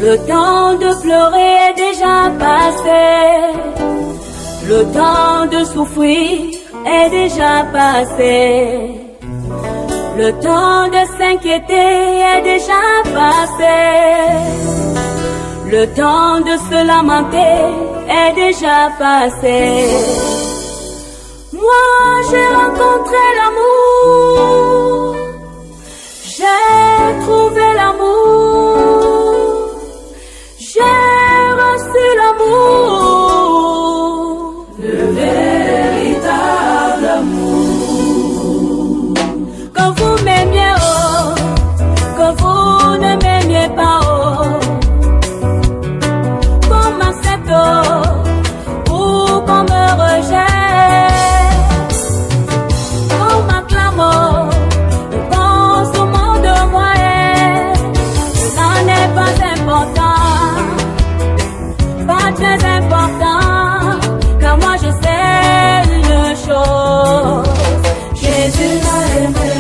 Le temps de pleurer est déjà passé. Le temps de souffrir est déjà passé. Le temps de s'inquiéter est déjà passé. Le temps de se lamenter est déjà passé. Moi j'ai rencontré l'amour. J'ai trouvé l'amour. J'ai reçu l'amour. Le véritable amour. Quand vous m'aimiez, oh, quand vous ne m'aimiez pas, oh, qu'on m'accepte, oh, ou qu'on me rejette, qu'on m'acclame, oh, je pense au monde de moi, ça n'est pas important, pas très important, car moi je sais une chose, Jésus m'a aimé.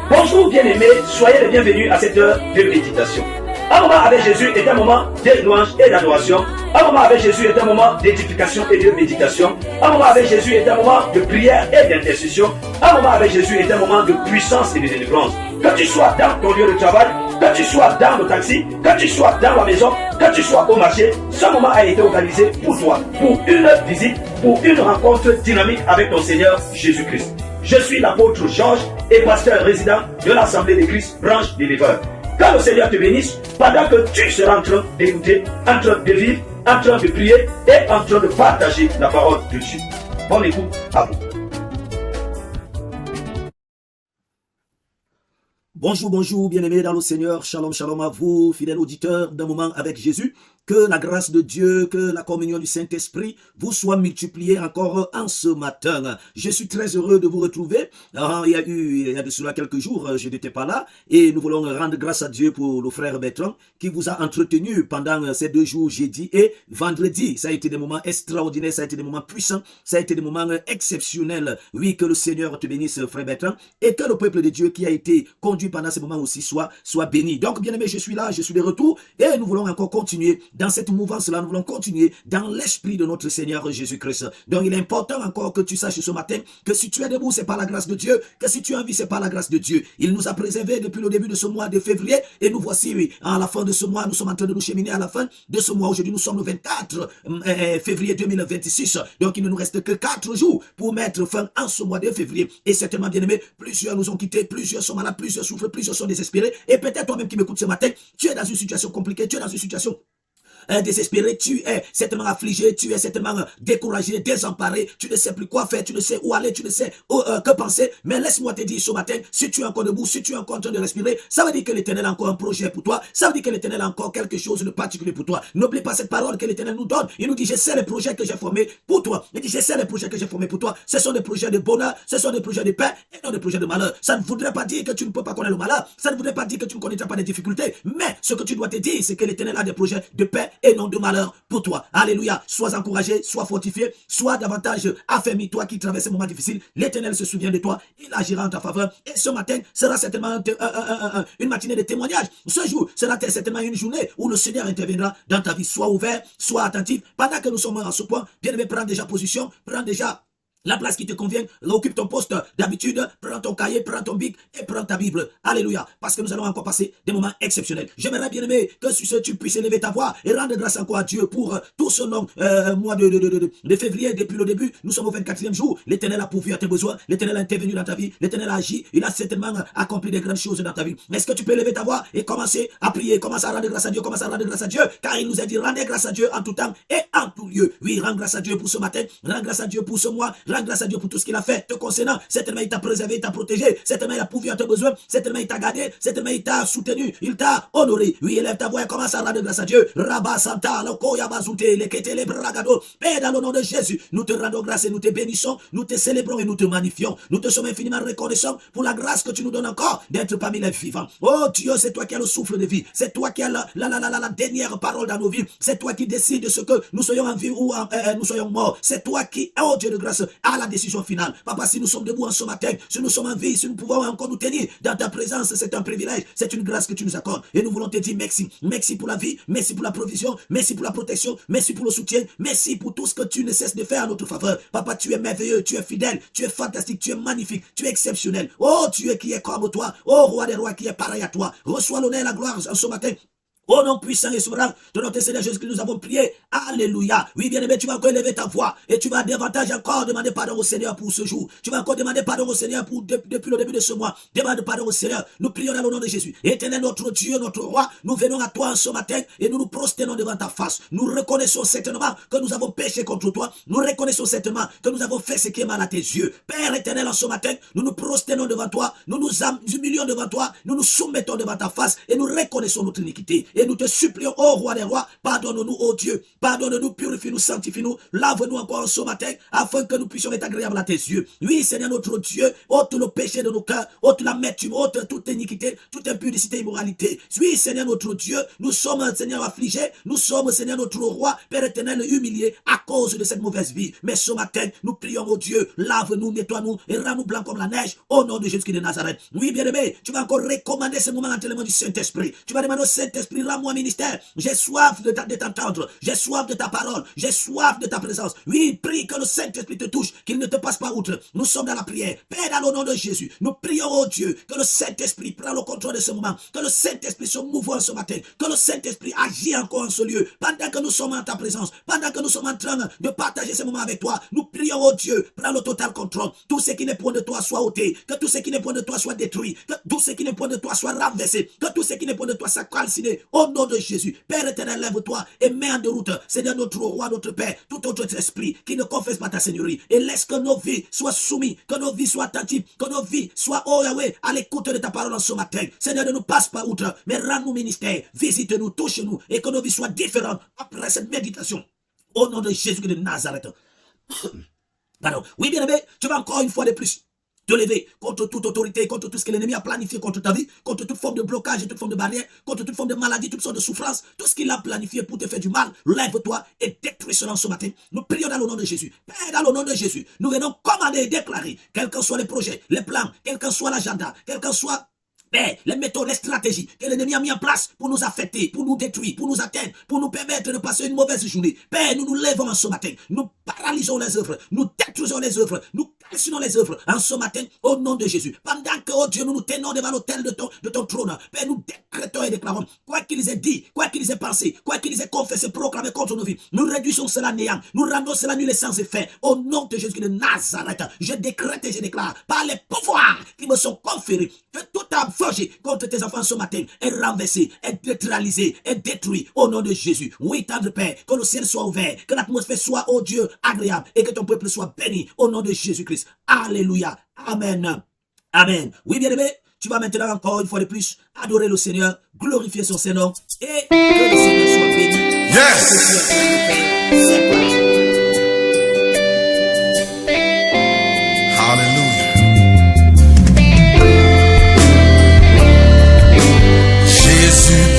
Bonjour bien-aimés, soyez les bienvenus à cette heure de méditation. Un moment avec Jésus est un moment de louange et d'adoration. Un moment avec Jésus est un moment d'édification et de méditation. Un moment avec Jésus est un moment de prière et d'intercession. Un moment avec Jésus est un moment de puissance et de délivrance. Que tu sois dans ton lieu de travail, que tu sois dans le taxi, que tu sois dans la maison, que tu sois au marché, ce moment a été organisé pour toi, pour une visite, pour une rencontre dynamique avec ton Seigneur Jésus-Christ. Je suis l'apôtre Georges et pasteur résident de l'Assemblée de Christ, branche des Léveurs. Que le Seigneur te bénisse pendant que tu seras en train d'écouter, en train de vivre, en train de prier et en train de partager la parole de Dieu. Bonne écoute à vous. Bonjour, bonjour, bien-aimés dans le Seigneur. Shalom, shalom à vous, fidèles auditeurs d'un moment avec Jésus. Que la grâce de Dieu, que la communion du Saint-Esprit vous soit multipliée encore en ce matin. Je suis très heureux de vous retrouver. Il y a de cela quelques jours, je n'étais pas là. Et nous voulons rendre grâce à Dieu pour le frère Bertrand qui vous a entretenu pendant ces 2 jours, jeudi et vendredi. Ça a été des moments extraordinaires, ça a été des moments puissants, ça a été des moments exceptionnels. Oui, que le Seigneur te bénisse, frère Bertrand. Et que le peuple de Dieu qui a été conduit pendant ces moments aussi soit béni. Donc, bien-aimés, je suis là, je suis de retour. Et nous voulons encore continuer dans cette mouvance-là, nous voulons continuer dans l'esprit de notre Seigneur Jésus-Christ. Donc il est important encore que tu saches ce matin que si tu es debout, c'est par la grâce de Dieu, que si tu es en vie, c'est par la grâce de Dieu. Il nous a préservés depuis le début de ce mois de février et nous voici, oui, à la fin de ce mois, nous sommes en train de nous cheminer à la fin de ce mois. Aujourd'hui, nous sommes le 24 février 2026. Donc il ne nous reste que 4 jours pour mettre fin à ce mois de février. Et certainement, bien-aimés, plusieurs nous ont quittés, plusieurs sont malades, plusieurs souffrent, plusieurs sont désespérés. Et peut-être toi-même qui m'écoutes ce matin, tu es dans une situation compliquée, tu es dans une situation désespéré, tu es certainement affligé, tu es certainement découragé, désemparé, tu ne sais plus quoi faire, tu ne sais où aller, tu ne sais que penser, mais laisse-moi te dire ce matin, si tu es encore debout, si tu es encore en train de respirer, ça veut dire que l'Éternel a encore un projet pour toi, ça veut dire que l'Éternel a encore quelque chose de particulier pour toi. N'oublie pas cette parole que l'Éternel nous donne, il nous dit, je sais les projets que j'ai formés pour toi, il dit, je sais les projets que j'ai formés pour toi, ce sont des projets de bonheur, ce sont des projets de paix et non des projets de malheur. Ça ne voudrait pas dire que tu ne peux pas connaître le malheur, ça ne voudrait pas dire que tu ne connaîtras pas des difficultés, mais ce que tu dois te dire, c'est que l'Éternel a des projets de paix et non de malheur pour toi. Alléluia. Sois encouragé, sois fortifié, sois davantage affermi, toi qui traverses un moment difficile. L'Éternel se souvient de toi, il agira en ta faveur. Et ce matin sera certainement une matinée de témoignage. Ce jour sera certainement une journée où le Seigneur interviendra dans ta vie. Sois ouvert, sois attentif. Pendant que nous sommes à ce point, bien-aimé, prends déjà position, prends déjà la place qui te convient, occupe ton poste d'habitude, prends ton cahier, prends ton bic et prends ta Bible. Alléluia. Parce que nous allons encore passer des moments exceptionnels. J'aimerais bien aimer que sur ce tu puisses élever ta voix et rendre grâce encore à Dieu pour tout ce long mois de février. Depuis le début, nous sommes au 24e jour. L'Éternel a pourvu à tes besoins. L'Éternel a intervenu dans ta vie. L'Éternel a agi. Il a certainement accompli des grandes choses dans ta vie. Est-ce que tu peux élever ta voix et commencer à prier, commencer à rendre grâce à Dieu, commencer à rendre grâce à Dieu, car il nous a dit rendez grâce à Dieu en tout temps et en tout lieu. Oui, rends grâce à Dieu pour ce matin, rends grâce à Dieu pour ce mois, rends grâce à Dieu pour tout ce qu'il a fait te concernant. Certainement il t'a préservé, il t'a protégé, certainement il a pourvu à tes besoins, certainement il t'a gardé, certainement il t'a soutenu, il t'a honoré. Oui, élève ta voix et commence à rendre grâce à Dieu. Rabba Santa, le Koya Bazute, le Kete, le Bragado. Père, dans le nom de Jésus, nous te rendons grâce et nous te bénissons, nous te célébrons et nous te magnifions. Nous te sommes infiniment reconnaissants pour la grâce que tu nous donnes encore d'être parmi les vivants. Oh Dieu, c'est toi qui as le souffle de vie, c'est toi qui as la dernière parole dans nos vies, c'est toi qui décides de ce que nous soyons en vie ou nous soyons morts. C'est toi qui, oh Dieu de grâce, à la décision finale. Papa, si nous sommes debout en ce matin, si nous sommes en vie, si nous pouvons encore nous tenir dans ta présence, c'est un privilège, c'est une grâce que tu nous accordes. Et nous voulons te dire merci. Merci pour la vie, merci pour la provision, merci pour la protection, merci pour le soutien, merci pour tout ce que tu ne cesses de faire à notre faveur. Papa, tu es merveilleux, tu es fidèle, tu es fantastique, tu es magnifique, tu es exceptionnel. Oh Dieu qui est comme toi, oh Roi des rois qui est pareil à toi. Reçois l'honneur et la gloire en ce matin. Au nom puissant et souverain de notre Seigneur Jésus-Christ, nous avons prié. Alléluia. Oui, bien-aimé, tu vas encore élever ta voix et tu vas davantage encore demander pardon au Seigneur pour ce jour. Tu vas encore demander pardon au Seigneur depuis le début de ce mois. Demande pardon au Seigneur. Nous prions dans le nom de Jésus. Éternel, notre Dieu, notre roi, nous venons à toi ce matin et nous nous prosternons devant ta face. Nous reconnaissons certainement que nous avons péché contre toi. Nous reconnaissons certainement que nous avons fait ce qui est mal à tes yeux. Père éternel, en ce matin, nous nous prosternons devant toi. Nous nous humilions devant toi. Nous nous soumettons devant ta face et nous reconnaissons notre iniquité. Et nous te supplions, ô roi des rois, pardonne-nous, ô Dieu, pardonne-nous, purifie-nous, sanctifie-nous, lave-nous encore en ce matin, afin que nous puissions être agréables à tes yeux. Oui, Seigneur notre Dieu, ôte le péché de nos cœurs, ôte l'amertume, ôte toute iniquité, toute impudicité, immoralité. Oui, Seigneur notre Dieu, nous sommes, Seigneur, affligés, nous sommes, Seigneur notre roi, Père éternel, humiliés à cause de cette mauvaise vie. Mais ce matin, nous prions, ô Dieu, lave-nous, nettoie-nous et rends-nous blancs comme la neige, au nom de Jésus-Christ de Nazareth. Oui, bien-aimé, tu vas encore recommander ce moment entre les mains du Saint-Esprit. Tu vas demander au Saint-Esprit, rends-moi ministère. J'ai soif de t'entendre. J'ai soif de ta parole. J'ai soif de ta présence. Oui, prie que le Saint-Esprit te touche, qu'il ne te passe pas outre. Nous sommes dans la prière. Père, dans le nom de Jésus, nous prions au Dieu que le Saint-Esprit prenne le contrôle de ce moment. Que le Saint-Esprit se mouve en ce matin. Que le Saint-Esprit agit encore en ce lieu. Pendant que nous sommes en ta présence, pendant que nous sommes en train de partager ce moment avec toi, nous prions au Dieu, prends le total contrôle. Tout ce qui n'est point de toi soit ôté. Que tout ce qui n'est point de toi soit détruit. Que tout ce qui n'est point de toi soit renversé. Que tout ce qui n'est point de toi soit calciné. Au nom de Jésus. Père éternel, lève-toi et mets en déroute, Seigneur notre roi, notre Père, tout autre esprit qui ne confesse pas ta seigneurie. Et laisse que nos vies soient soumises, que nos vies soient attentives, que nos vies soient, oh Yahweh, à l'écoute de ta parole en ce matin. Seigneur, ne nous passe pas outre, mais rends-nous ministère, visite-nous, touche-nous, et que nos vies soient différentes après cette méditation. Au nom de Jésus de Nazareth. Pardon. Oui, bien-aimé, tu vas encore une fois de plus te lever contre toute autorité, contre tout ce que l'ennemi a planifié contre ta vie, contre toute forme de blocage, toute forme de barrière, contre toute forme de maladie, toute sorte de souffrance, tout ce qu'il a planifié pour te faire du mal. Lève-toi et détruis cela ce matin. Nous prions dans le nom de Jésus. Père, dans le nom de Jésus, nous venons commander et déclarer, quels que soient les projets, les plans, quel que soit l'agenda, quel que soit les méthodes, les stratégies que l'ennemi a mis en place pour nous affecter, pour nous détruire, pour nous atteindre, pour nous permettre de passer une mauvaise journée. Père, nous nous lèvons en ce matin. Nous paralysons les œuvres. Nous détruisons les œuvres. Nous calcinons les œuvres en ce matin au nom de Jésus. Pendant que, oh Dieu, nous nous tenons devant l'autel de ton trône. Père, nous décrétons et déclarons, quoi qu'ils aient dit, quoi qu'ils aient pensé, quoi qu'ils aient confessé, proclamé contre nos vies, nous réduisons cela néant. Nous rendons cela nul et sans effet. Au nom de Jésus de Nazareth, je décrète et je déclare, par les pouvoirs qui me sont conférés, que tout a forgé contre tes enfants ce matin est renversé, est neutralisé, est détruit au nom de Jésus. Oui, tendre Père, que le ciel soit ouvert, que l'atmosphère soit, oh Dieu, agréable et que ton peuple soit béni au nom de Jésus-Christ. Alléluia. Amen. Amen. Oui, bien-aimé, tu vas maintenant encore une fois de plus adorer le Seigneur, glorifier son Seigneur et que le Seigneur soit béni. Yes. Hallelujah.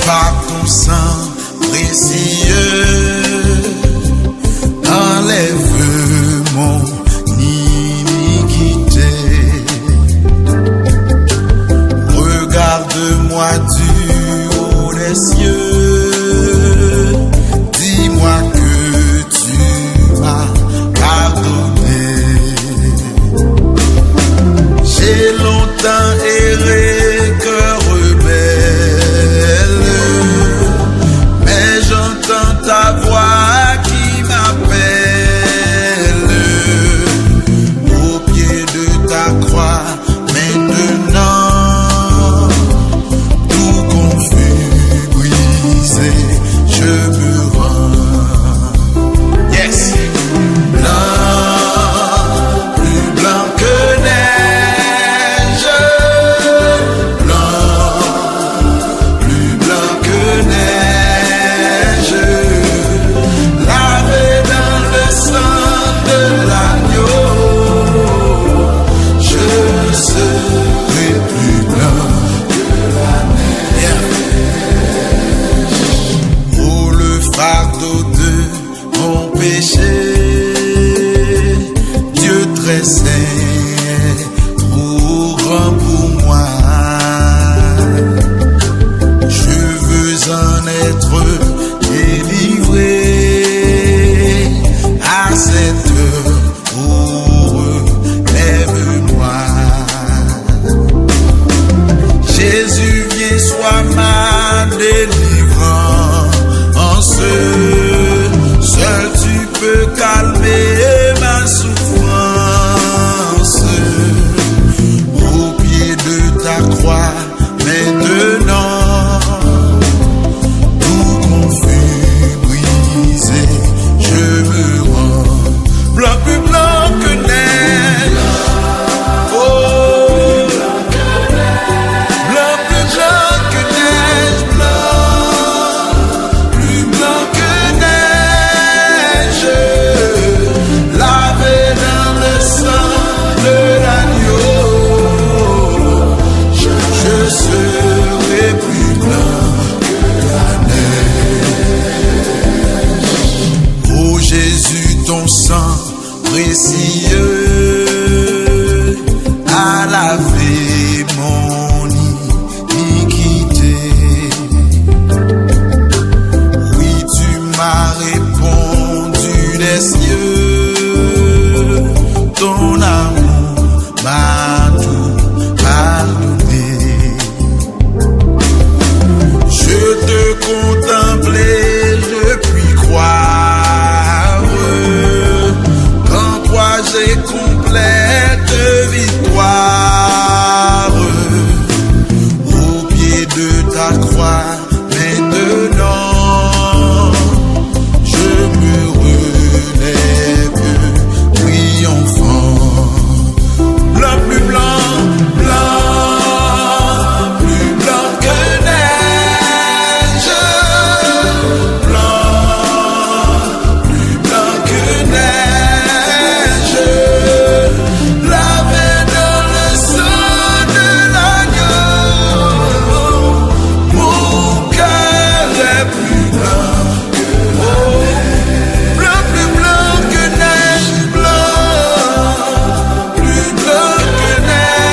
Par ton sang précieux, enlève mon iniquité. Regarde-moi du haut des cieux, dis-moi que tu sois ma délivrance. Seul tu peux calmer ma souffrance. Au pied de ta croix, maintenant, tout confus brisé, je me rends blanc, plus blanc que neige. Oh, blanc, plus blanc que neige, blanc, plus blanc que neige, lavé dans le sang de l'agneau, je serai plus blanc que la neige. Oh Jésus, ton sang précieux a lavé mon iniquité. Oui, tu m'as répondu des cieux, ton amour m'a tout pardonné. Je te contemplais, je puis croire qu'en toi j'ai complète victoire. Au pied de ta croix, maintenant, je me relève triomphant. Blanc, plus blanc, blanc, plus blanc que neige. Blanc, plus blanc que neige. Lavé dans le sang de l'agneau. Mon cœur est plus blanc que la neige. Blanc, plus blanc que neige. Blanc, plus blanc que neige.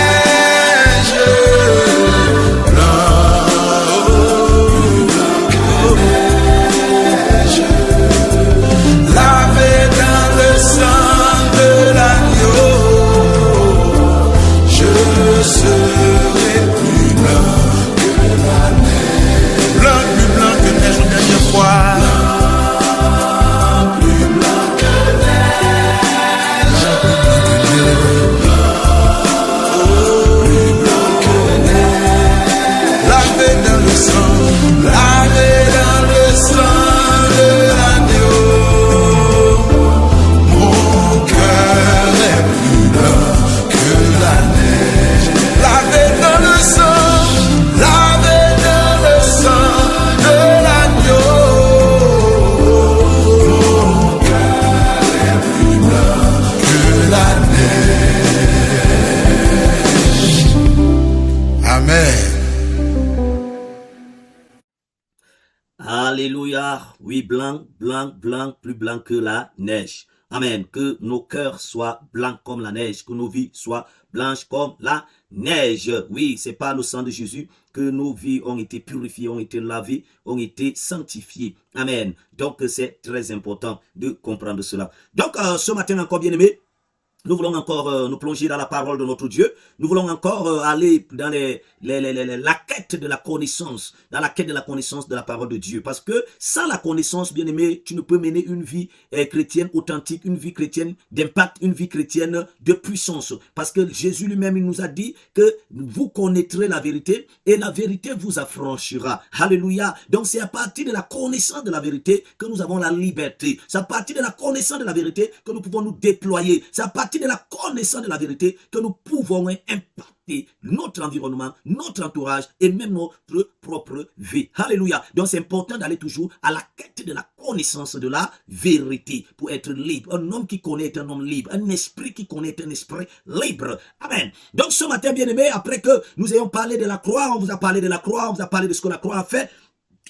Lavé dans le sang de l'agneau, je serai plus blanc que la neige. Blanc, plus blanc que neige, une dernière fois. Plus blanc que neige. Plus blanc que neige. Lavé dans le sang, lavé dans le sang de l'agneau. Mon cœur est plus blanc que la neige. Lavé dans le sang, lavé dans le sang de l'agneau. Mon cœur est plus blanc que la neige. Amen. Alléluia. Oui, blanc, blanc, blanc, plus blanc que la neige. Amen. Que nos cœurs soient blancs comme la neige, que nos vies soient blanches comme la neige. Oui, c'est par le sang de Jésus que nos vies ont été purifiées, ont été lavées, ont été sanctifiées. Amen. Donc, c'est très important de comprendre cela. Donc, ce matin encore, bien-aimés, nous voulons encore nous plonger dans la parole de notre Dieu. Nous voulons encore aller dans la quête de la connaissance, dans la quête de la connaissance de la parole de Dieu. Parce que sans la connaissance, bien aimé, tu ne peux mener une vie chrétienne authentique, une vie chrétienne d'impact, une vie chrétienne de puissance. Parce que Jésus lui-même, il nous a dit que vous connaîtrez la vérité et la vérité vous affranchira. Alléluia. Donc c'est à partir de la connaissance de la vérité que nous avons la liberté. C'est à partir de la connaissance de la vérité que nous pouvons nous déployer. C'est à partir de la connaissance de la vérité que nous pouvons impacter notre environnement, notre entourage et même notre propre vie. Alléluia. Donc c'est important d'aller toujours à la quête de la connaissance de la vérité pour être libre. Un homme qui connaît est un homme libre. Un esprit qui connaît est un esprit libre. Amen. Donc ce matin, bien aimé, après que nous ayons parlé de la croix, on vous a parlé de la croix, on vous a parlé de ce que la croix a fait.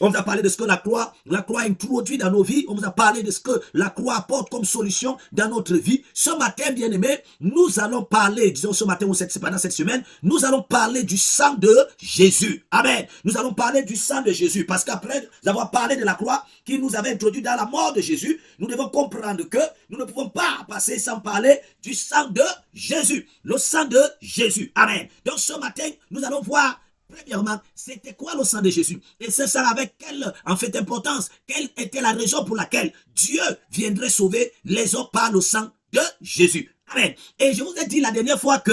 On vous a parlé de ce que la croix introduit dans nos vies. On vous a parlé de ce que la croix apporte comme solution dans notre vie. Ce matin, bien aimé, nous allons parler, disons ce matin ou pendant cette semaine, nous allons parler du sang de Jésus. Amen. Nous allons parler du sang de Jésus. Parce qu'après avoir parlé de la croix qui nous avait introduit dans la mort de Jésus, nous devons comprendre que nous ne pouvons pas passer sans parler du sang de Jésus. Le sang de Jésus. Amen. Donc ce matin, nous allons voir Premièrement, c'était quoi le sang de Jésus? Et c'est ça avec quelle, en fait, importance, quelle était la raison pour laquelle Dieu viendrait sauver les hommes par le sang de Jésus. Amen. Et je vous ai dit la dernière fois que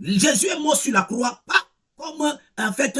Jésus est mort sur la croix, pas comme, en fait,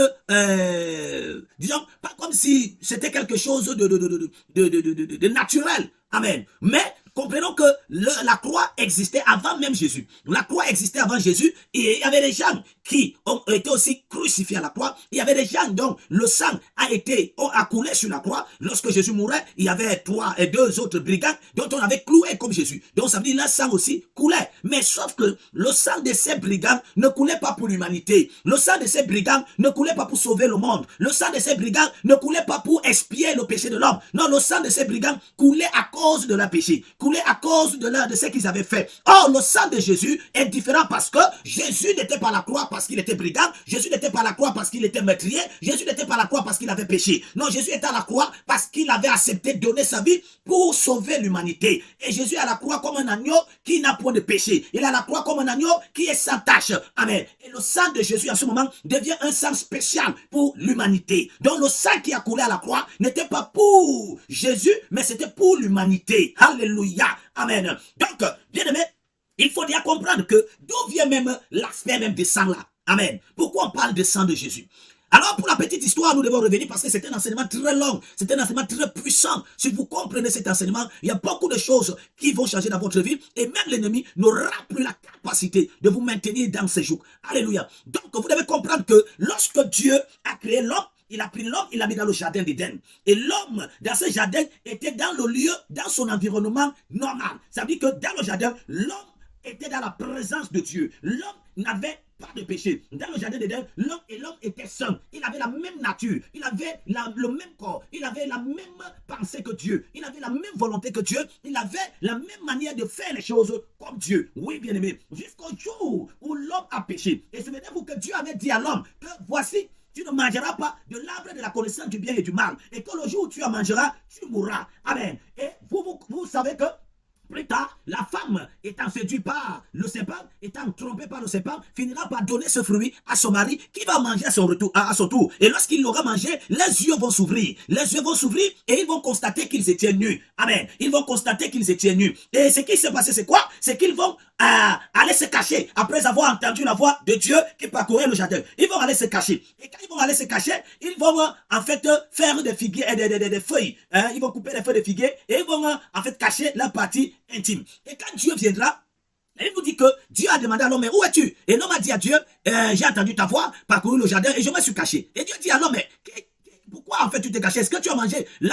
disons, pas comme si c'était quelque chose de naturel. Amen. Mais comprenons que la croix existait avant même Jésus. La croix existait avant Jésus et il y avait des gens qui ont été aussi crucifiés à la croix. Il y avait des gens dont le sang a coulé sur la croix. Lorsque Jésus mourait, il y avait 3 et 2 autres brigands dont on avait cloué comme Jésus. Donc ça veut dire que leur sang aussi coulait. Mais sauf que le sang de ces brigands ne coulait pas pour l'humanité. Le sang de ces brigands ne coulait pas pour sauver le monde. Le sang de ces brigands ne coulait pas pour expier le péché de l'homme. Non, le sang de ces brigands coulait à cause de leur péché, coulait à cause de ce qu'ils avaient fait. Or, le sang de Jésus est différent parce que Jésus n'était pas à la croix parce qu'il était brigand, Jésus n'était pas à la croix parce qu'il était meurtrier, Jésus n'était pas à la croix parce qu'il avait péché. Non, Jésus était à la croix parce qu'il avait accepté de donner sa vie pour sauver l'humanité. Et Jésus est à la croix comme un agneau qui n'a point de péché. Il est à la croix comme un agneau qui est sans tache. Amen. Et le sang de Jésus, en ce moment, devient un sang spécial pour l'humanité. Donc, le sang qui a coulé à la croix n'était pas pour Jésus, mais c'était pour l'humanité. Alléluia. Amen. Donc, bien aimé, il faut bien comprendre que d'où vient même l'aspect même des sangs là. Amen. Pourquoi on parle de sang de Jésus? Alors, pour la petite histoire, nous devons revenir parce que c'est un enseignement très long, c'est un enseignement très puissant. Si vous comprenez cet enseignement, il y a beaucoup de choses qui vont changer dans votre vie et même l'ennemi n'aura plus la capacité de vous maintenir dans ses jours. Alléluia. Donc, vous devez comprendre que lorsque Dieu a créé l'homme, il a pris l'homme, il l'a mis dans le jardin d'Éden. Et l'homme, dans ce jardin, était dans le lieu, dans son environnement normal. Ça veut dire que dans le jardin, l'homme était dans la présence de Dieu. L'homme n'avait pas de péché. Dans le jardin d'Éden, l'homme était saint. Il avait la même nature. Il avait le même corps. Il avait la même pensée que Dieu. Il avait la même volonté que Dieu. Il avait la même manière de faire les choses comme Dieu. Oui, bien aimé. Jusqu'au jour où l'homme a péché. Et souvenez-vous que Dieu avait dit à l'homme que voici, tu ne mangeras pas de l'arbre de la connaissance du bien et du mal. Et que le jour où tu en mangeras, tu mourras. Amen. Et vous savez que plus tard, la femme étant séduite par le serpent, étant trompée par le serpent, finira par donner ce fruit à son mari qui va manger à son tour. Et lorsqu'il l'aura mangé, les yeux vont s'ouvrir. Les yeux vont s'ouvrir et ils vont constater qu'ils étaient nus. Amen. Ils vont constater qu'ils étaient nus. Et ce qui s'est passé, c'est quoi? C'est qu'ils vont aller se cacher après avoir entendu la voix de Dieu qui parcourait le jardin. Ils vont aller se cacher. Et quand ils vont aller se cacher, ils vont en fait faire des figuiers, des feuilles. Ils vont couper les feuilles de figuier et ils vont en fait cacher la partie intime. Et quand Dieu viendra, il vous dit que Dieu a demandé à l'homme, mais où es-tu? Et l'homme a dit à Dieu, j'ai entendu ta voix parcourir le jardin et je me suis caché. Et Dieu dit à l'homme, mais pourquoi en fait tu t'es caché? Est-ce que tu as mangé le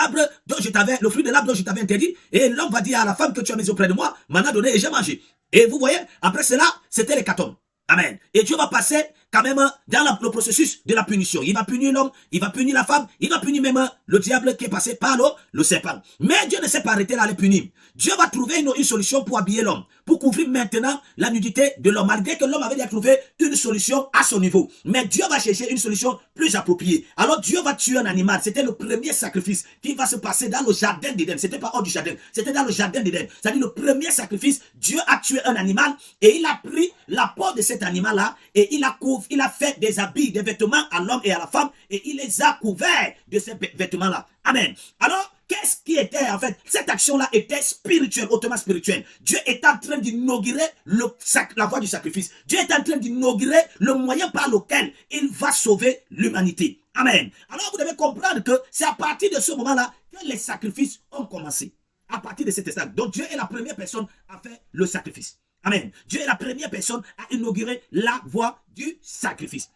fruit de l'arbre dont je t'avais interdit? Et l'homme va dire à la femme que tu as mis auprès de moi, m'en a donné et j'ai mangé. Et vous voyez, après cela, c'était l'hécatombe. Amen. Et Dieu va passer quand même dans le processus de la punition. Il va punir l'homme, il va punir la femme, il va punir même le diable qui est passé par le serpent. Mais Dieu ne s'est pas arrêté là à les punir. Dieu va trouver une solution pour habiller l'homme, pour couvrir maintenant la nudité de l'homme, malgré que l'homme avait déjà trouvé une solution à son niveau. Mais Dieu va chercher une solution plus appropriée. Alors Dieu va tuer un animal. C'était le premier sacrifice qui va se passer dans le jardin d'Éden. C'était pas hors du jardin, c'était dans le jardin d'Éden. C'est-à-dire le premier sacrifice, Dieu a tué un animal et il a pris la peau de cet animal-là et il a fait des habits, des vêtements à l'homme et à la femme et il les a couverts de ces vêtements-là. Amen. Alors, qu'est-ce qui était, en fait, cette action-là était spirituelle, hautement spirituelle. Dieu est en train d'inaugurer la voie du sacrifice. Dieu est en train d'inaugurer le moyen par lequel il va sauver l'humanité. Amen. Alors, vous devez comprendre que c'est à partir de ce moment-là que les sacrifices ont commencé. À partir de cet instant. Donc, Dieu est la première personne à faire le sacrifice. Amen. Dieu est la première personne à inaugurer la voie du sacrifice.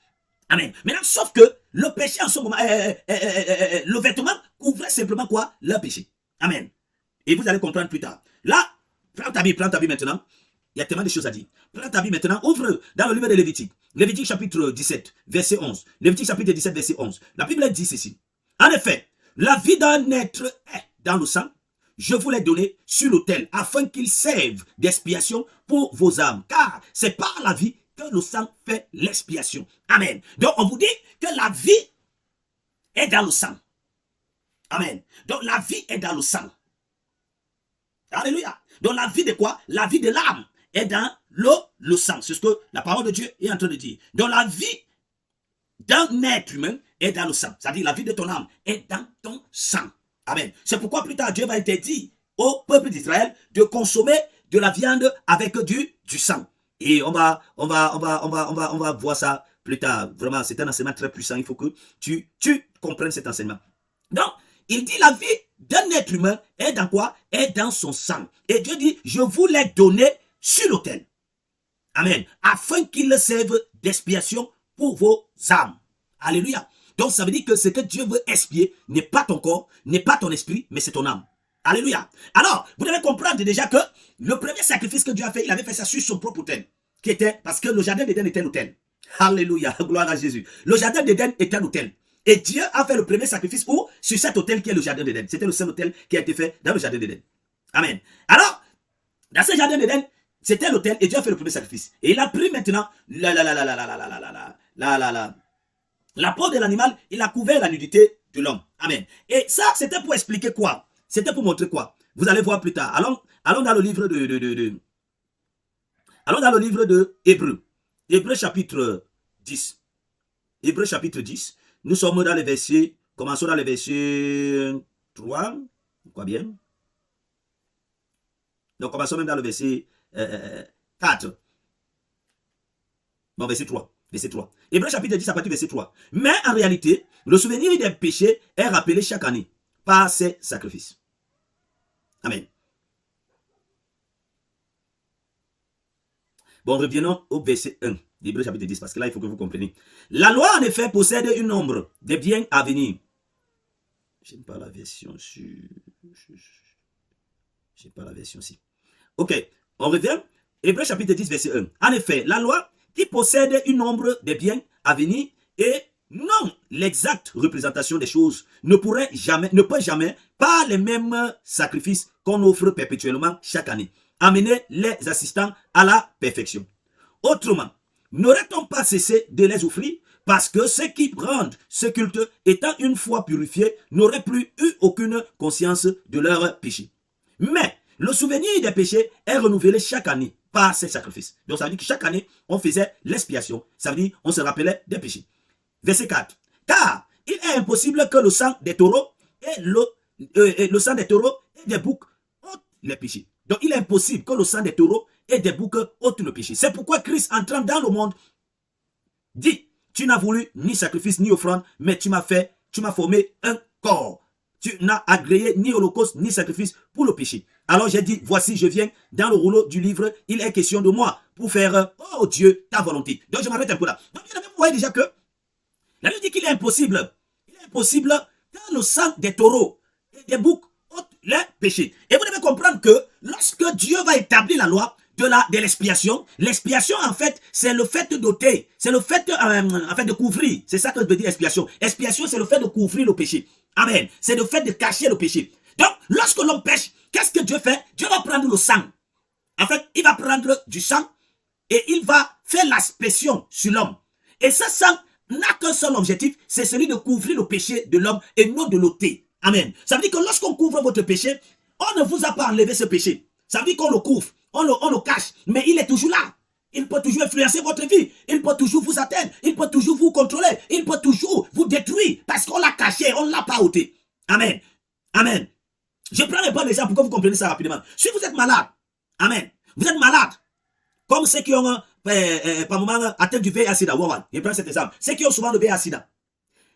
Amen. Maintenant, sauf que le péché en ce moment, le vêtement couvrait simplement quoi? Le péché. Amen. Et vous allez comprendre plus tard. Là, prends ta Bible maintenant. Il y a tellement de choses à dire. Prends ta Bible maintenant, ouvre dans le livre de Lévitique. Lévitique chapitre 17, verset 11. Lévitique chapitre 17, verset 11. La Bible dit ceci. En effet, la vie d'un être est dans le sang. Je vous l'ai donné sur l'autel afin qu'il serve d'expiation pour vos âmes. Car c'est par la vie que le sang fait l'expiation. Amen. Donc on vous dit que la vie est dans le sang. Amen. Donc la vie est dans le sang. Alléluia. Donc la vie de quoi? La vie de l'âme est dans le sang. C'est ce que la parole de Dieu est en train de dire. Donc la vie d'un être humain est dans le sang. C'est-à-dire la vie de ton âme est dans ton sang. Amen. C'est pourquoi plus tard Dieu va interdire au peuple d'Israël de consommer de la viande avec du sang. Et on va voir ça plus tard. Vraiment, c'est un enseignement très puissant. Il faut que tu comprennes cet enseignement. Donc, il dit la vie d'un être humain est dans quoi? Est dans son sang. Et Dieu dit, je vous l'ai donné sur l'autel. Amen. Afin qu'il serve d'expiation pour vos âmes. Alléluia. Donc ça veut dire que ce que Dieu veut expier n'est pas ton corps, n'est pas ton esprit, mais c'est ton âme. Alléluia. Alors, vous devez comprendre déjà que le premier sacrifice que Dieu a fait, il avait fait ça sur son propre autel. Qui était, parce que le jardin d'Éden était un autel. Alléluia. Gloire à Jésus. Le jardin d'Éden est un autel. Et Dieu a fait le premier sacrifice où? Sur cet autel qui est le jardin d'Éden. C'était le seul autel qui a été fait dans le jardin d'Éden. Amen. Alors, dans ce jardin d'Éden, c'était l'autel et Dieu a fait le premier sacrifice. Et il a pris maintenant la peau de l'animal, il a couvert la nudité de l'homme. Amen. Et ça, c'était pour expliquer quoi? C'était pour montrer quoi? Vous allez voir plus tard. Allons dans le livre allons dans le livre de Hébreux. Hébreux chapitre 10. Hébreux chapitre 10. Nous sommes dans les versets, commençons dans les versets 3. Quoi bien? Donc, commençons même dans le verset 4. Bon, verset 3. Verset 3. Hébreux chapitre 10 à partir du verset 3. Mais en réalité, le souvenir des péchés est rappelé chaque année par ces sacrifices. Amen. Bon, revenons au verset 1 d'Hébreux chapitre 10, parce que là, il faut que vous compreniez. La loi, en effet, possède une nombre de biens à venir. Je n'ai pas la version sur... Je n'ai pas la version ici. Ok, on revient. Hébreux chapitre 10, verset 1. En effet, la loi qui possède une nombre de biens à venir et non l'exacte représentation des choses ne peut jamais, par les mêmes sacrifices qu'on offre perpétuellement chaque année, amener les assistants à la perfection. Autrement, n'aurait-on pas cessé de les offrir parce que ceux qui rendent ce culte, étant une fois purifiés, n'auraient plus eu aucune conscience de leur péché. Mais le souvenir des péchés est renouvelé chaque année par ces sacrifices. Donc ça veut dire que chaque année, on faisait l'expiation. Ça veut dire on se rappelait des péchés. Verset 4. Car il est impossible que le sang des taureaux et le sang des taureaux et des boucs ôtent les péchés. Donc il est impossible que le sang des taureaux et des boucs ôtent le péché. C'est pourquoi Christ, entrant dans le monde, dit, tu n'as voulu ni sacrifice ni offrande, mais tu m'as formé un corps. Tu n'as agréé ni holocauste ni sacrifice pour le péché. Alors j'ai dit, voici, je viens dans le rouleau du livre, il est question de moi pour faire, oh Dieu, ta volonté. Donc je m'arrête un peu là. Donc vous voyez déjà que la Bible dit qu'il est impossible que le sang des taureaux et des boucs ôte les péchés. Et vous devez comprendre que lorsque Dieu va établir la loi de l'expiation, l'expiation en fait, c'est le fait d'ôter, c'est le fait en fait de couvrir. C'est ça que veut dire expiation. Expiation, c'est le fait de couvrir le péché. Amen. C'est le fait de cacher le péché. Donc, lorsque l'homme pêche, qu'est-ce que Dieu fait? Dieu va prendre le sang. En fait, il va prendre du sang et il va faire l'aspersion sur l'homme. Et ce sang n'a qu'un seul objectif, c'est celui de couvrir le péché de l'homme et non de l'ôter. Amen. Ça veut dire que lorsqu'on couvre votre péché, on ne vous a pas enlevé ce péché. Ça veut dire qu'on le couvre, on le cache, mais il est toujours là. Il peut toujours influencer votre vie. Il peut toujours vous atteindre. Il peut toujours vous contrôler. Il peut toujours vous détruire parce qu'on l'a caché, on ne l'a pas ôté. Amen. Amen. Je prends un bon exemple pour que vous compreniez ça rapidement. Si vous êtes malade, amen, vous êtes malade, comme ceux qui ont par moment atteint du VIH-Sida, je prends cet exemple, ceux qui ont souvent le VIH-Sida.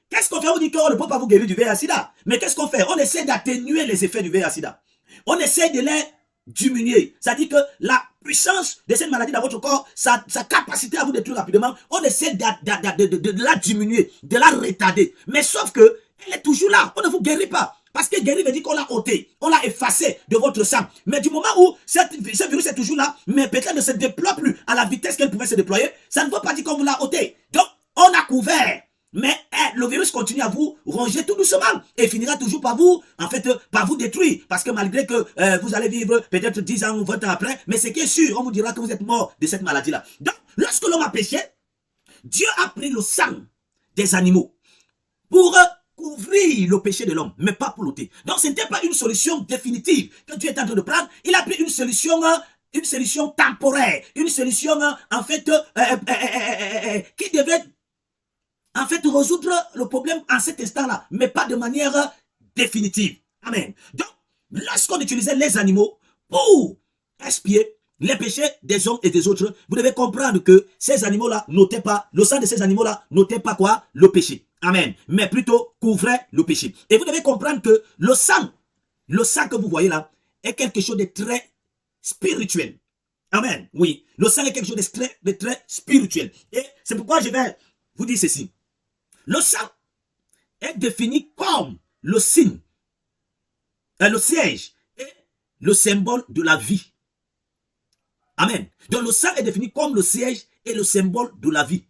Qu'est-ce qu'on fait? On dit qu'on ne peut pas vous guérir du VIH-Sida. Mais qu'est-ce qu'on fait? On essaie d'atténuer les effets du VIH-Sida. On essaie de les diminuer. C'est-à-dire que la puissance de cette maladie dans votre corps, sa capacité à vous détruire rapidement, on essaie de la diminuer, de la retarder. Mais sauf que elle est toujours là. On ne vous guérit pas. Parce que guérir veut dire qu'on l'a ôté, on l'a effacé de votre sang. Mais du moment où ce virus est toujours là, mais peut-être ne se déploie plus à la vitesse qu'elle pouvait se déployer, ça ne veut pas dire qu'on vous l'a ôté. Donc, on a couvert. Mais le virus continue à vous ronger tout doucement et finira toujours par vous, en fait, par vous détruire. Parce que malgré que vous allez vivre peut-être 10 ans ou 20 ans après, mais ce qui est sûr, on vous dira que vous êtes mort de cette maladie-là. Donc, lorsque l'homme a péché, Dieu a pris le sang des animaux pour couvrir le péché de l'homme, mais pas pour l'ôter. Donc, ce n'était pas une solution définitive que Dieu est en train de prendre. Il a pris une solution temporaire, une solution, en fait, qui devait, en fait, résoudre le problème en cet instant-là, mais pas de manière définitive. Amen. Donc, lorsqu'on utilisait les animaux pour expier les péchés des uns et des autres, vous devez comprendre que ces animaux-là n'ôtaient pas, le sang de ces animaux-là n'ôtait pas quoi? Le péché. Amen. Mais plutôt couvrait le péché. Et vous devez comprendre que le sang que vous voyez là, est quelque chose de très spirituel. Amen. Oui. Le sang est quelque chose de très spirituel. Et c'est pourquoi je vais vous dire ceci. Le sang est défini comme le signe, le siège et le symbole de la vie. Amen. Donc le sang est défini comme le siège et le symbole de la vie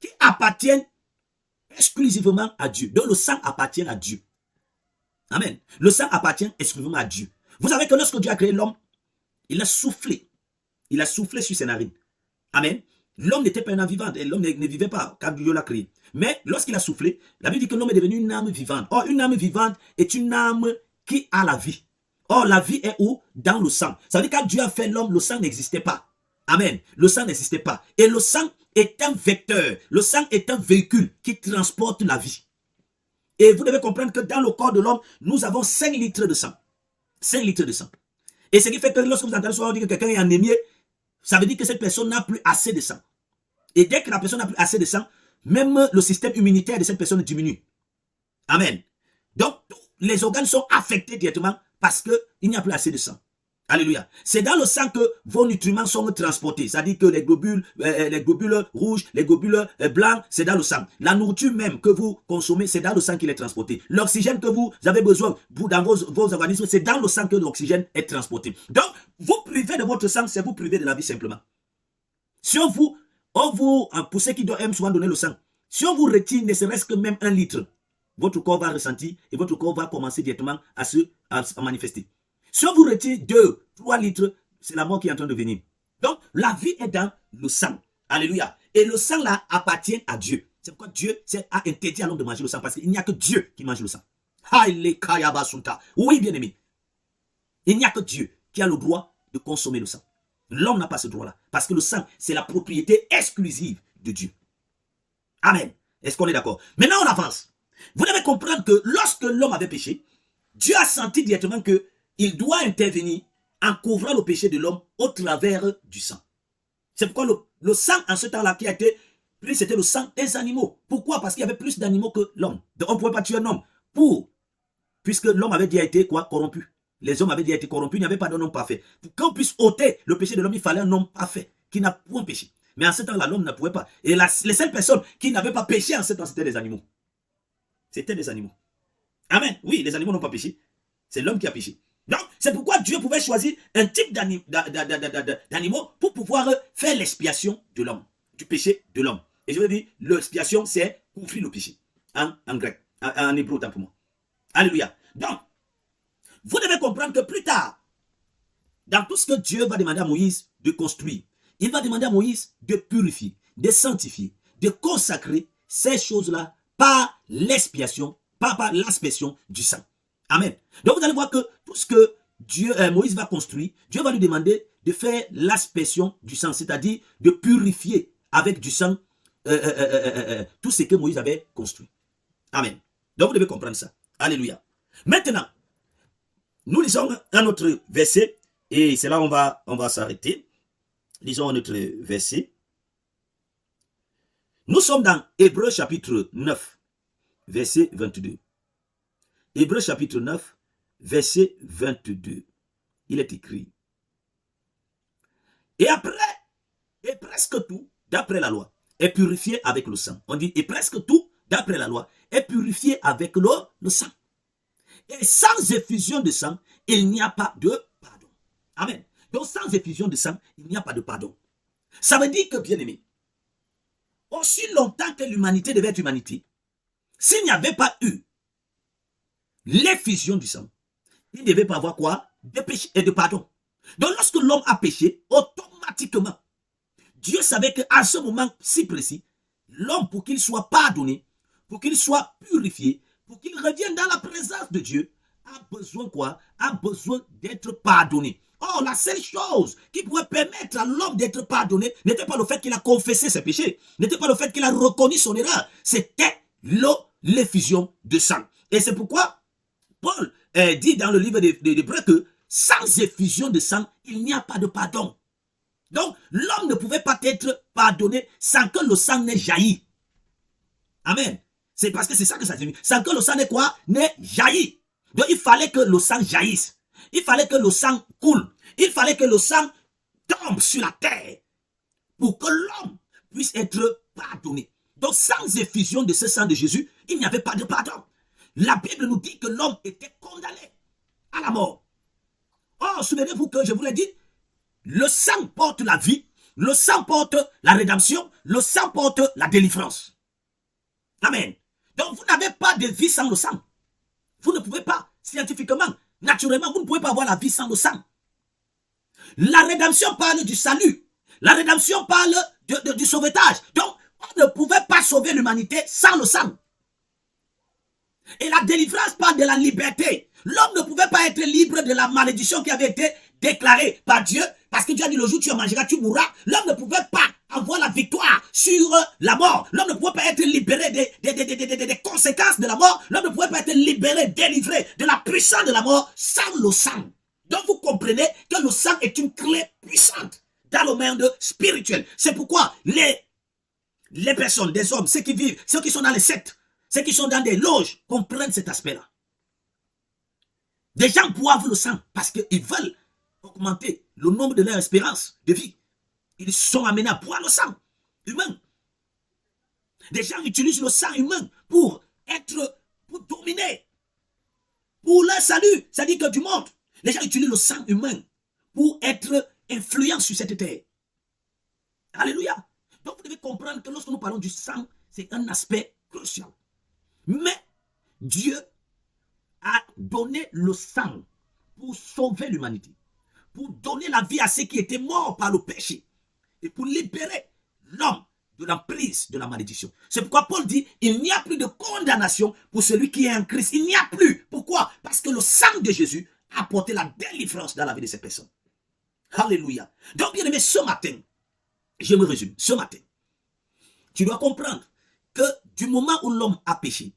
qui appartiennent exclusivement à Dieu. Donc le sang appartient à Dieu. Amen. Le sang appartient exclusivement à Dieu. Vous savez que lorsque Dieu a créé l'homme, il a soufflé. Il a soufflé sur ses narines. Amen. L'homme n'était pas un âme vivante et l'homme ne vivait pas quand Dieu l'a créé. Mais lorsqu'il a soufflé, la Bible dit que l'homme est devenu une âme vivante. Or, une âme vivante est une âme qui a la vie. Or, la vie est où? Dans le sang. Ça veut dire que quand Dieu a fait l'homme, le sang n'existait pas. Amen. Le sang n'existait pas. Et le sang est un vecteur. Le sang est un véhicule qui transporte la vie. Et vous devez comprendre que dans le corps de l'homme, nous avons 5 litres de sang. 5 litres de sang. Et ce qui fait que lorsque vous entendez souvent dire que quelqu'un est anémié, ça veut dire que cette personne n'a plus assez de sang. Et dès que la personne n'a plus assez de sang, même le système immunitaire de cette personne diminue. Amen. Donc, tous les organes sont affectés directement parce qu'il n'y a plus assez de sang. Alléluia. C'est dans le sang que vos nutriments sont transportés. C'est-à-dire que les globules rouges, les globules blancs, c'est dans le sang. La nourriture même que vous consommez, c'est dans le sang qu'il est transporté. L'oxygène que vous avez besoin dans vos organismes, c'est dans le sang que l'oxygène est transporté. Donc, vous privez de votre sang, c'est vous priver de la vie simplement. Si on vous, pour ceux qui aiment souvent donner le sang, si on vous retire ne serait-ce que même 1 litre, votre corps va ressentir et votre corps va commencer directement à se manifester. Si on vous retire 2, 3 litres, c'est la mort qui est en train de venir. Donc, la vie est dans le sang. Alléluia. Et le sang là appartient à Dieu. C'est pourquoi Dieu a interdit à l'homme de manger le sang, parce qu'il n'y a que Dieu qui mange le sang. Oui, bien aimé. Il n'y a que Dieu qui a le droit de consommer le sang. L'homme n'a pas ce droit-là, parce que le sang, c'est la propriété exclusive de Dieu. Amen. Est-ce qu'on est d'accord? Maintenant, on avance. Vous devez comprendre que lorsque l'homme avait péché, Dieu a senti directement que il doit intervenir en couvrant le péché de l'homme au travers du sang. C'est pourquoi le sang en ce temps-là qui a été pris, c'était le sang des animaux. Pourquoi? Parce qu'il y avait plus d'animaux que l'homme. Donc on ne pouvait pas tuer un homme. Puisque l'homme avait déjà été corrompu. Les hommes avaient déjà été corrompus, il n'y avait pas d'un homme parfait. Pour qu'on puisse ôter le péché de l'homme, il fallait un homme parfait, qui n'a point péché. Mais en ce temps-là, l'homme ne pouvait pas. Et les seules personnes qui n'avaient pas péché en ce temps, c'était les animaux. C'était des animaux. Amen. Oui, les animaux n'ont pas péché. C'est l'homme qui a péché. Donc, c'est pourquoi Dieu pouvait choisir un type d'animaux pour pouvoir faire l'expiation de l'homme, du péché de l'homme. Et je veux dire, l'expiation, c'est couvrir le péché. En grec, en hébreu, autant pour moi. Alléluia. Donc, vous devez comprendre que plus tard, dans tout ce que Dieu va demander à Moïse de construire, il va demander à Moïse de purifier, de sanctifier, de consacrer ces choses-là par l'expiation, par l'aspersion du sang. Amen. Donc vous allez voir que tout ce que Moïse va construire, Dieu va lui demander de faire l'aspersion du sang, c'est-à-dire de purifier avec du sang tout ce que Moïse avait construit. Amen. Donc vous devez comprendre ça. Alléluia. Maintenant, nous lisons un autre verset, et c'est là où on va s'arrêter. Lisons un autre verset. Nous sommes dans Hébreux chapitre 9, verset 22. Hébreux chapitre 9, verset 22. Il est écrit. Et presque tout, d'après la loi, est purifié avec le sang. On dit, et presque tout, d'après la loi, est purifié avec le sang. Et sans effusion de sang, il n'y a pas de pardon. Amen. Donc sans effusion de sang, il n'y a pas de pardon. Ça veut dire que, bien aimé, aussi longtemps que l'humanité devait être humanité, s'il n'y avait pas eu l'effusion du sang, il ne devait pas avoir quoi? De péché et de pardon. Donc lorsque l'homme a péché, automatiquement, Dieu savait qu'à ce moment si précis, l'homme, pour qu'il soit pardonné, pour qu'il soit purifié, pour qu'il revienne dans la présence de Dieu, a besoin quoi? A besoin d'être pardonné. Or, la seule chose qui pouvait permettre à l'homme d'être pardonné n'était pas le fait qu'il a confessé ses péchés, n'était pas le fait qu'il a reconnu son erreur, c'était l'effusion de sang. Et c'est pourquoi Paul dit dans le livre d'Hébreux que sans effusion de sang, il n'y a pas de pardon. Donc, l'homme ne pouvait pas être pardonné sans que le sang n'ait jailli. Amen. C'est parce que c'est ça que ça signifie. Sans que le sang n'ait quoi? N'ait jailli. Donc, il fallait que le sang jaillisse. Il fallait que le sang coule. Il fallait que le sang tombe sur la terre pour que l'homme puisse être pardonné. Donc, sans effusion de ce sang de Jésus, il n'y avait pas de pardon. La Bible nous dit que l'homme était condamné à la mort. Oh, souvenez-vous que je vous l'ai dit, le sang porte la vie, le sang porte la rédemption, le sang porte la délivrance. Amen. Donc, vous n'avez pas de vie sans le sang. Vous ne pouvez pas, scientifiquement, naturellement, vous ne pouvez pas avoir la vie sans le sang. La rédemption parle du salut. La rédemption parle du sauvetage. Donc, on ne pouvait pas sauver l'humanité sans le sang. Et la délivrance parle de la liberté. L'homme ne pouvait pas être libre de la malédiction qui avait été déclarée par Dieu, parce que Dieu a dit le jour où tu en mangeras, tu mourras. L'homme ne pouvait pas avoir la victoire sur la mort. L'homme ne pouvait pas être libéré des conséquences de la mort. L'homme ne pouvait pas être libéré, délivré de la puissance de la mort sans le sang. Donc vous comprenez que le sang est une clé puissante dans le monde spirituel. C'est pourquoi les personnes, des hommes, ceux qui vivent, ceux qui sont dans les sectes, ceux qui sont dans des loges, comprennent cet aspect-là. Des gens boivent le sang parce qu'ils veulent augmenter le nombre de leur espérance de vie. Ils sont amenés à boire le sang humain. Des gens utilisent le sang humain pour dominer, pour leur salut, c'est-à-dire que du monde. Les gens utilisent le sang humain pour être influents sur cette terre. Alléluia. Donc vous devez comprendre que lorsque nous parlons du sang, c'est un aspect crucial. Mais Dieu a donné le sang pour sauver l'humanité, pour donner la vie à ceux qui étaient morts par le péché et pour libérer l'homme de l'emprise de la malédiction. C'est pourquoi Paul dit, il n'y a plus de condamnation pour celui qui est en Christ. Il n'y a plus. Pourquoi? Parce que le sang de Jésus a apporté la délivrance dans la vie de ces personnes. Alléluia. Donc, bien aimé, ce matin, je me résume, ce matin, tu dois comprendre que du moment où l'homme a péché,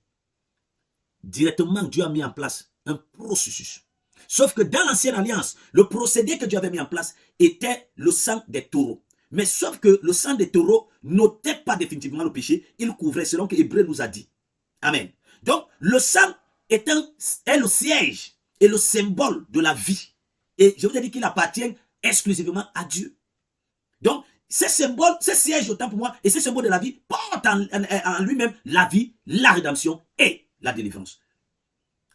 directement Dieu a mis en place un processus. Sauf que dans l'ancienne alliance, le procédé que Dieu avait mis en place était le sang des taureaux. Mais sauf que le sang des taureaux n'ôtait pas définitivement le péché, il couvrait selon que Hébreu nous a dit. Amen. Donc, le sang est le siège et le symbole de la vie. Et je vous ai dit qu'il appartient exclusivement à Dieu. Donc, ces symboles, ces sièges autant pour moi, et ces symboles de la vie portent en lui-même la vie, la rédemption et la délivrance.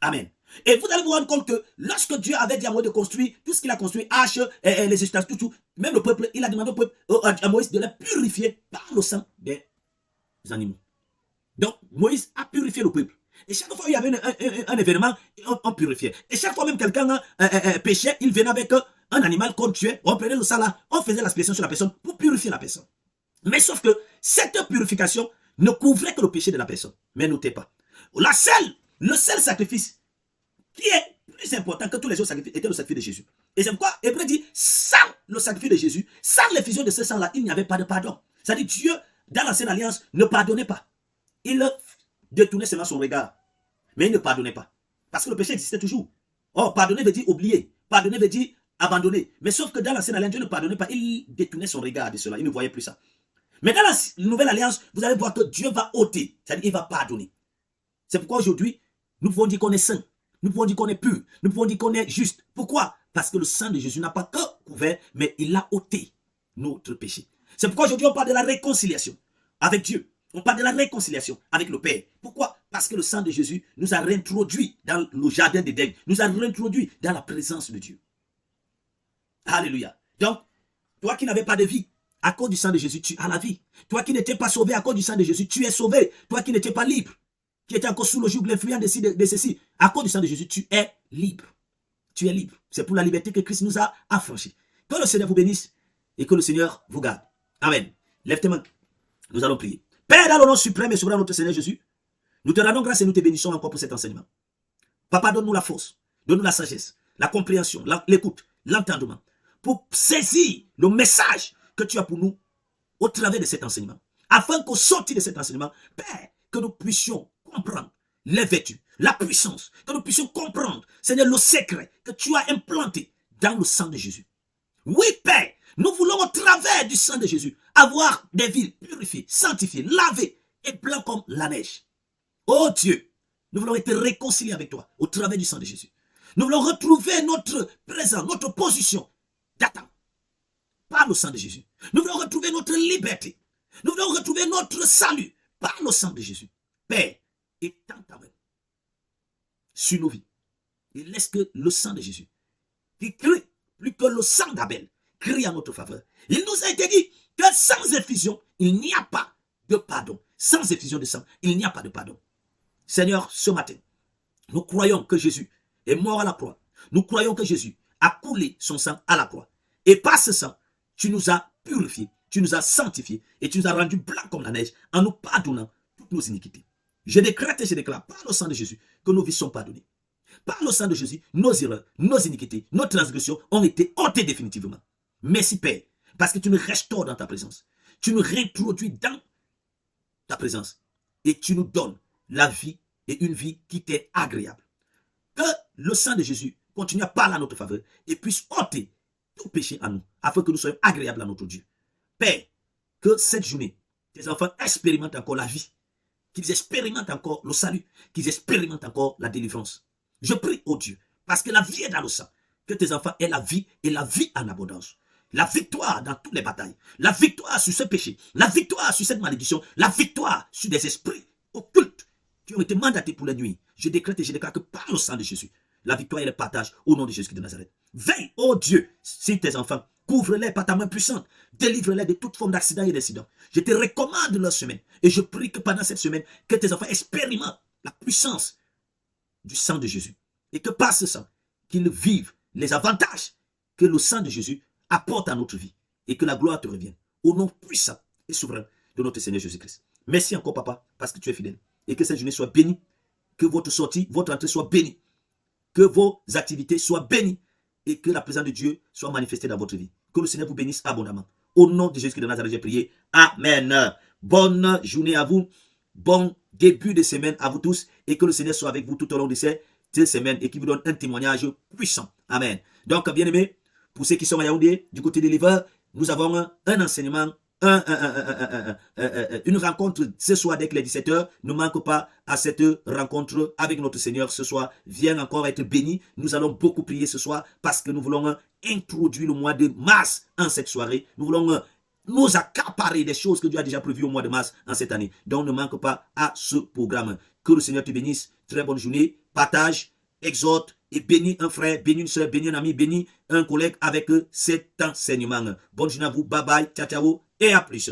Amen. Et vous allez vous rendre compte que lorsque Dieu avait dit à Moïse de construire tout ce qu'il a construit, hache, les ustensiles, tout, même le peuple, il a demandé au peuple, à Moïse de les purifier par le sang des animaux. Donc, Moïse a purifié le peuple. Et chaque fois qu'il y avait un événement, on purifiait. Et chaque fois même quelqu'un péchait, il venait avec un animal qu'on tuait, on prenait le sang là, on faisait l'aspersion sur la personne pour purifier la personne. Mais sauf que cette purification ne couvrait que le péché de la personne. Mais notez pas. Le seul sacrifice qui est plus important que tous les autres sacrifices était le sacrifice de Jésus. Et c'est pourquoi Hébreu dit, sans le sacrifice de Jésus, sans l'effusion de ce sang-là, il n'y avait pas de pardon. C'est-à-dire Dieu, dans l'ancienne alliance, ne pardonnait pas. Il détournait seulement son regard. Mais il ne pardonnait pas. Parce que le péché existait toujours. Oh, pardonner veut dire oublier. Pardonner veut dire abandonner. Mais sauf que dans l'ancienne alliance, Dieu ne pardonnait pas. Il détournait son regard de cela. Il ne voyait plus ça. Mais dans la nouvelle alliance, vous allez voir que Dieu va ôter. C'est-à-dire qu'il va pardonner. C'est pourquoi aujourd'hui, nous pouvons dire qu'on est saint. Nous pouvons dire qu'on est pur. Nous pouvons dire qu'on est juste. Pourquoi? Parce que le sang de Jésus n'a pas que couvert, mais il a ôté notre péché. C'est pourquoi aujourd'hui on parle de la réconciliation avec Dieu. On parle de la réconciliation avec le Père. Pourquoi? Parce que le sang de Jésus nous a réintroduits dans le jardin d'Éden. Nous a réintroduits dans la présence de Dieu. Alléluia. Donc, toi qui n'avais pas de vie, à cause du sang de Jésus, tu as la vie. Toi qui n'étais pas sauvé à cause du sang de Jésus, tu es sauvé. Toi qui n'étais pas libre, qui était encore sous le joug de l'influence de ceci, à cause du sang de Jésus, tu es libre. Tu es libre. C'est pour la liberté que Christ nous a affranchis. Que le Seigneur vous bénisse et que le Seigneur vous garde. Amen. Lève tes mains. Nous allons prier. Père, dans le nom suprême et souverain de notre Seigneur Jésus, nous te rendons grâce et nous te bénissons encore pour cet enseignement. Papa, donne-nous la force, donne-nous la sagesse, la compréhension, l'écoute, l'entendement, pour saisir le message que tu as pour nous au travers de cet enseignement. Afin qu'au sortir de cet enseignement, Père, que nous puissions comprendre les vertus, la puissance, que nous puissions comprendre, Seigneur, le secret que tu as implanté dans le sang de Jésus. Oui, Père, nous voulons au travers du sang de Jésus avoir des vies purifiées, sanctifiées, lavées et blancs comme la neige. Oh Dieu, nous voulons être réconciliés avec toi au travers du sang de Jésus. Nous voulons retrouver notre présence, notre position d'attente par le sang de Jésus. Nous voulons retrouver notre liberté. Nous voulons retrouver notre salut par le sang de Jésus. Père, étends ta main sur nos vies et laisse que le sang de Jésus, qui crie plus que le sang d'Abel, crie en notre faveur. Il nous a été dit que sans effusion, il n'y a pas de pardon. Sans effusion de sang, il n'y a pas de pardon. Seigneur, ce matin, nous croyons que Jésus est mort à la croix. Nous croyons que Jésus a coulé son sang à la croix. Et par ce sang, tu nous as purifiés, tu nous as sanctifiés et tu nous as rendus blancs comme la neige en nous pardonnant toutes nos iniquités. Je décrète et je déclare par le sang de Jésus que nos vies sont pardonnées. Par le sang de Jésus, nos erreurs, nos iniquités, nos transgressions ont été ôtées définitivement. Merci Père, parce que tu nous restaures dans ta présence. Tu nous réintroduis dans ta présence et tu nous donnes la vie et une vie qui t'est agréable. Que le sang de Jésus continue à parler à notre faveur et puisse ôter tout péché à nous, afin que nous soyons agréables à notre Dieu. Père, que cette journée, tes enfants expérimentent encore la vie, qu'ils expérimentent encore le salut, qu'ils expérimentent encore la délivrance. Je prie au Dieu, parce que la vie est dans le sang, que tes enfants aient la vie et la vie en abondance. La victoire dans toutes les batailles, la victoire sur ce péché, la victoire sur cette malédiction, la victoire sur des esprits occultes qui ont été mandatés pour la nuit. Je décrète et je déclare que par le sang de Jésus, la victoire et le partage au nom de Jésus de Nazareth. Veille, ô Dieu, si tes enfants, couvre-les par ta main puissante, délivre-les de toute forme d'accident et d'incident. Je te recommande leur semaine et je prie que pendant cette semaine, que tes enfants expérimentent la puissance du sang de Jésus et que par ce sang, qu'ils vivent les avantages que le sang de Jésus apporte à notre vie et que la gloire te revienne au nom puissant et souverain de notre Seigneur Jésus-Christ. Merci encore papa parce que tu es fidèle et que cette journée soit bénie, que votre sortie, votre entrée soit bénie, que vos activités soient bénies et que la présence de Dieu soit manifestée dans votre vie. Que le Seigneur vous bénisse abondamment. Au nom de Jésus de Nazareth, j'ai prié. Amen. Bonne journée à vous. Bon début de semaine à vous tous et que le Seigneur soit avec vous tout au long de cette semaine et qui vous donne un témoignage puissant. Amen. Donc, bien aimés, pour ceux qui sont à Yaoundé, du côté des livreurs, nous avons un enseignement, une rencontre ce soir dès que les 17h. Ne manque pas à cette rencontre avec notre Seigneur ce soir. Viens encore être béni. Nous allons beaucoup prier ce soir parce que nous voulons introduire le mois de mars en cette soirée. Nous voulons nous accaparer des choses que Dieu a déjà prévues au mois de mars en cette année. Donc ne manque pas à ce programme. Que le Seigneur te bénisse. Très bonne journée. Partage, exhorte et bénis un frère, bénis une soeur, bénis un ami, bénis un collègue avec cet enseignement. Bonne journée à vous. Bye bye. Ciao, ciao et à plus.